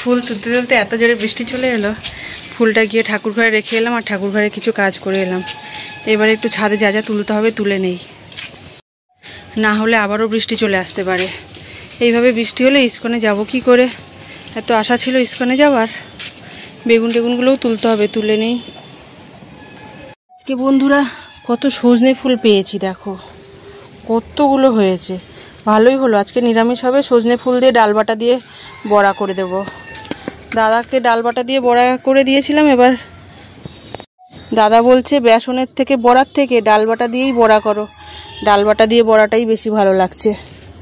ফুল তুলতে তুলতে এত জোরে বৃষ্টি চলে এলো, ফুলটা গিয়ে ঠাকুর ঘরে রেখে এলাম আর ঠাকুর ঘরে কিছু কাজ করে এলাম। এবারে একটু ছাদে যা যা তুলতে হবে তুলে নেই, না হলে আবারও বৃষ্টি চলে আসতে পারে। এইভাবে বৃষ্টি হলে ইস্কনে যাব কি করে? এত আশা ছিল ইস্কনে যাওয়ার। বেগুন টেগুনগুলোও তুলতে হবে, তুলে নেই। আজকে বন্ধুরা কত সজনে ফুল পেয়েছি, দেখো কতগুলো হয়েছে। ভালোই হলো, আজকে নিরামিষ হবে। সজনে ফুল দিয়ে ডালবাটা দিয়ে বড়া করে দেব। দাদাকে ডালবাটা দিয়ে বড়া করে দিয়েছিলাম, এবার দাদা বলছে বেসনের থেকে বড়ার থেকে ডালবাটা দিয়েই বড়া করো। ডালবাটা দিয়ে বড়াটাই বেশি ভালো লাগছে,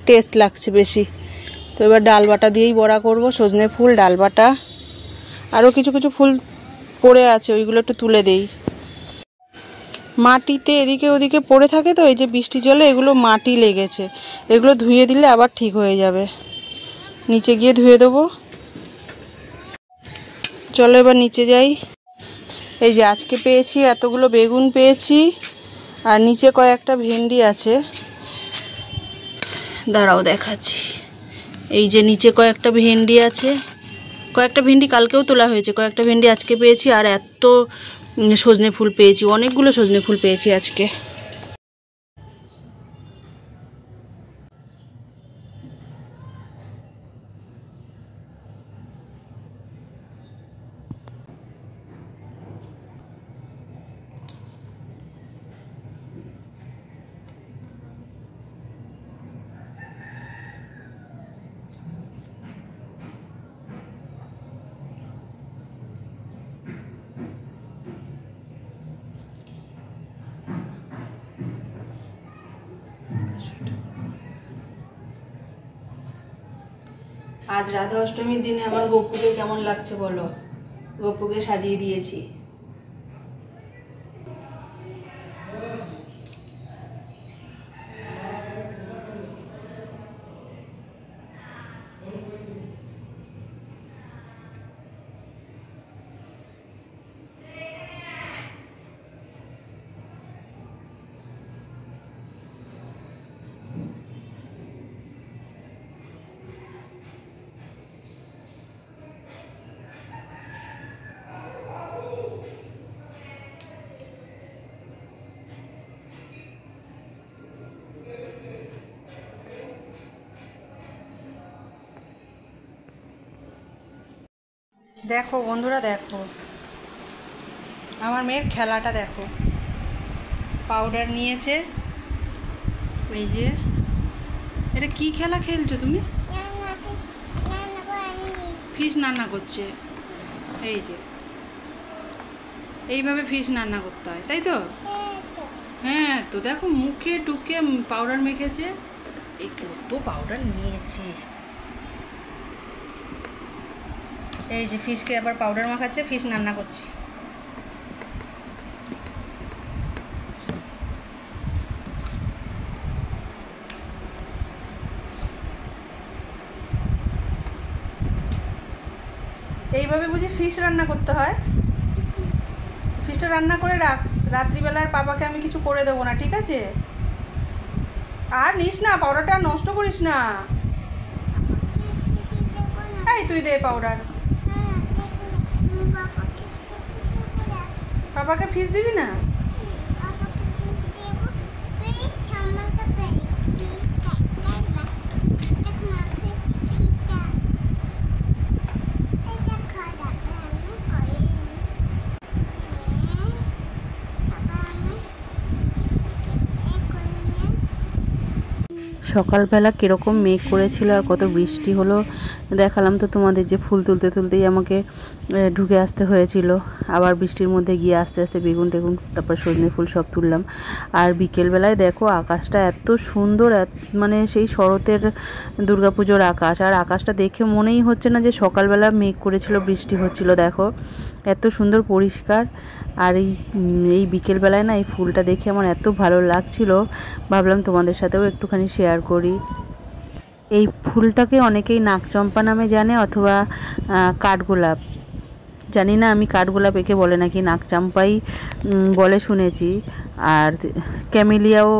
টেস্ট লাগছে বেশি। তো এবার ডালবাটা দিয়েই বড়া করব। সজনে ফুল, ডালবাটা, আরও কিছু কিছু ফুল পড়ে আছে, ওইগুলো একটু তুলে দেই। মাটিতে এদিকে ওদিকে পড়ে থাকে তো, এই যে বৃষ্টি জলে এগুলো মাটি লেগেছে, এগুলো ধুয়ে দিলে আবার ঠিক হয়ে যাবে। নিচে গিয়ে ধুয়ে দেবো। চলো এবার নিচে যাই। এই যে আজকে পেয়েছি এতগুলো বেগুন পেয়েছি, আর নিচে কয়েকটা ভেন্ডি আছে, দাঁড়াও দেখাচ্ছি। এই যে নিচে কয়েকটা ভেন্ডি আছে, কয়েকটা ভেন্ডি কালকেও তোলা হয়েছে, কয়েকটা ভেন্ডি আজকে পেয়েছি। আর এত সজনে ফুল পেয়েছি, অনেকগুলো সজনে ফুল পেয়েছি আজকে। আজ রাধা অষ্টমীর দিনে আমার গপুকে কেমন লাগছে বলো? গপুকে সাজিয়ে দিয়েছি। দেখো বন্ধুরা, দেখো আমার মেয়ের খেলাটা দেখো। পাউডার নিয়েছে, এই যে। এটা কি খেলা খেলছো তুমি? ফিশ রান্না করছে। এই যে এইভাবে ফিশ রান্না করতে হয়, তাই তো? হ্যাঁ তো দেখো, মুখে টুকে পাউডার মেখেছে। এই কত পাউডার নিয়েছিস। এই যে ফিশকে আবার পাউডার মাখাচ্ছে, ফিশ রান্না করছি। এইভাবে বুঝি ফিশ রান্না করতে হয়? ফিশটা রান্না করে রাখ, রাত্রিবেলার পাপাকে আমি কিছু করে দেবো না, ঠিক আছে? আর নিস না, পাউডারটা নষ্ট করিস না। এই তুই দে পাউডার। পাপাকে ফিশ দিবি না? সকালবেলা কীরকম মেঘ করেছিল আর কত বৃষ্টি হলো দেখালাম তো তোমাদের, যে ফুল তুলতে তুলতেই আমাকে ঢুকে আসতে হয়েছিল। আবার বৃষ্টির মধ্যে গিয়ে আস্তে আস্তে বেগুন টেগুন তারপর সজনে ফুল সব তুললাম। আর বিকেলবেলায় দেখো আকাশটা এত সুন্দর, মানে সেই শরতের দুর্গাপুজোর আকাশ। আর আকাশটা দেখে মনেই হচ্ছে না যে সকালবেলা মেঘ করেছিল, বৃষ্টি হচ্ছিল। দেখো এত সুন্দর পরিষ্কার। আর এই বিকেলবেলায় না এই ফুলটা দেখে আমার এত ভালো লাগছিল, ভাবলাম তোমাদের সাথেও একটুখানি শেয়ার করি। এই ফুলটাকে অনেকেই নাকচম্পা নামে জানে, অথবা কাঠগোলাপ, জানি না আমি। কাঠগোলাপ একে বলে নাকি নাকচম্পাই বলে শুনেছি। আর ক্যামেলিয়াও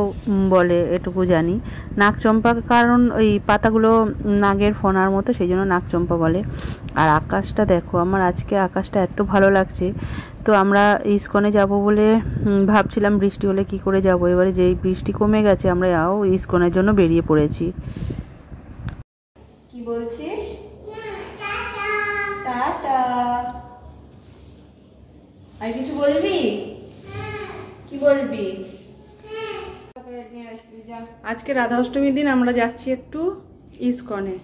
বলে, এটুকু জানি। নাগচম্পা কারণ ওই পাতাগুলো নাগের ফনার মতো, সেই জন্য নাগচম্পা বলে। আর আকাশটা দেখো, আমার আজকে আকাশটা এত ভালো লাগছে। তো আমরা ইস্কনে যাব বলে ভাবছিলাম বৃষ্টি হলে কি করে যাব। এবারে যেই বৃষ্টি কমে গেছে আমরা ইস্কনের জন্য বেরিয়ে পড়েছি। কি বলছিস? টাটা। আর কিছু বলবি? কি বলবি? আজকে রাধা অষ্টমীর দিন আমরা যাচ্ছি একটু ইস্কনে।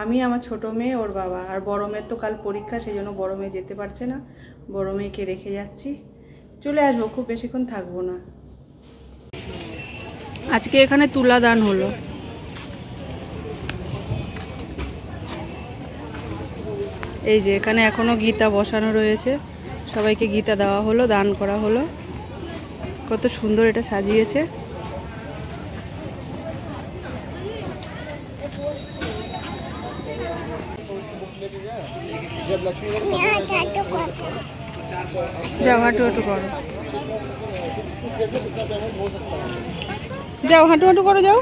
আমি, আমার ছোট মেয়ে, ওর বাবা। আর বড় মেয়ের তো কাল পরীক্ষা, সেই জন্য বড় মেয়ে যেতে পারছে না। বড় মেয়েকে রেখে যাচ্ছি, চলে আসবো, খুব বেশিক্ষণ থাকবো না। আজকে এখানে তুলা দান হলো। এই যে এখানে এখনো গীতা বসানো রয়েছে, সবাইকে গীতা দেওয়া হলো, দান করা হলো। কত সুন্দর এটা সাজিয়েছে। যাও হাঁটু হাঁটু করো, যাও হাঁটু হাঁটু করো, যাও।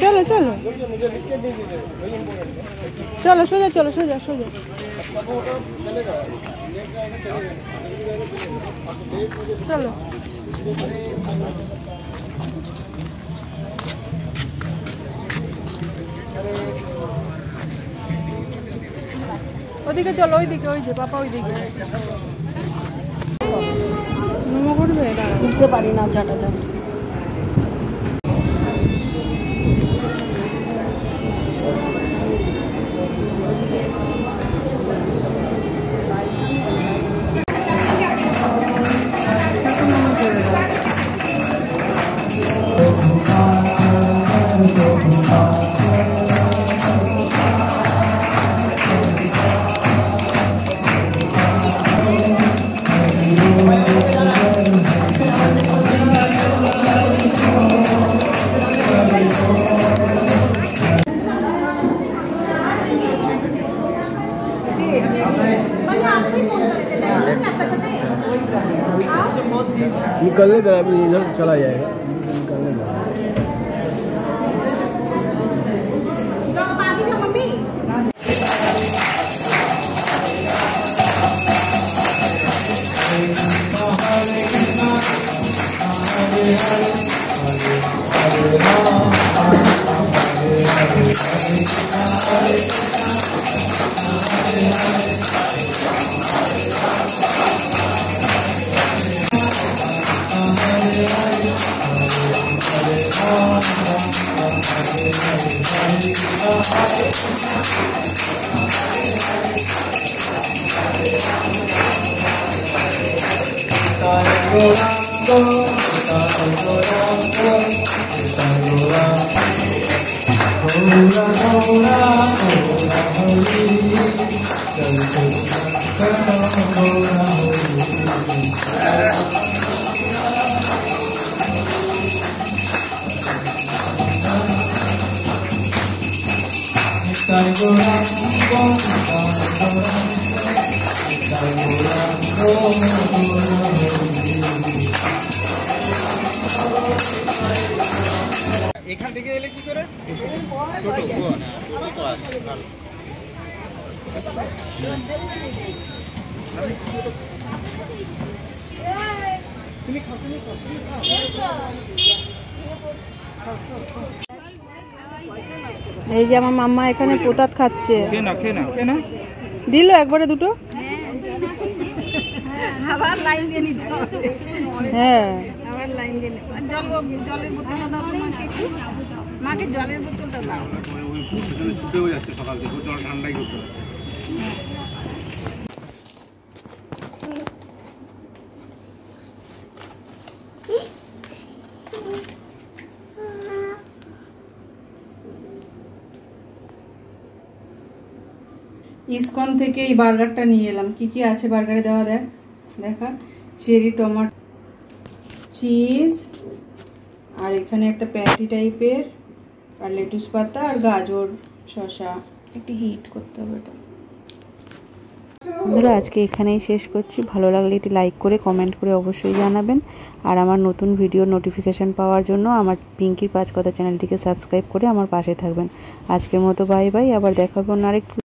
চলো চলো চলো, সোজা চলো, সোজা সোজা। চলো ওদিকে চলো, ওইদিকে, ওই যে পাপা ওইদিকে মোমো করবে। দাঁড়া, উঠতে পারি না, চাটা চাটা। निकलने का अभी इधर चला जाएगा, निकलने का। এখান থেকে এলে কি করে? এই যে আমার মাম্মা এখানে পোতাত খাচ্ছে। দিল একবারে দুটো। আবার লাইন দিয়ে নিতে হবে। হ্যাঁ, আবার লাইন দিয়ে নিতে হবে। জলের বোতলটা দাও মাকে, জলের বোতলটা দাও। ওই ছুটেও যাচ্ছে সকাল থেকে, জল ঠান্ডাই করতে হবে। ইসকন থেকে এই বার্গারটা নিয়ে এলাম। কি কি আছে বার্গারে দেওয়া, দেখা। চেরি টমেটো, চিজ, আর এখানে একটা প্যাটি টাইপের আর লেটুস পাতা আর গাজর শসা একটু হিট করতে হবে এটা। বন্ধুরা আজকে এখানেই শেষ করছি। ভালো লাগলে একটি লাইক করে কমেন্ট করে অবশ্যই জানাবেন। আর আমার নতুন ভিডিও নোটিফিকেশান পাওয়ার জন্য আমার পিঙ্কির পাঁচ কথা চ্যানেলটিকে সাবস্ক্রাইব করে আমার পাশে থাকবেন। আজকের মতো বাই বাই, আবার দেখা হবে অন্য আরেকটু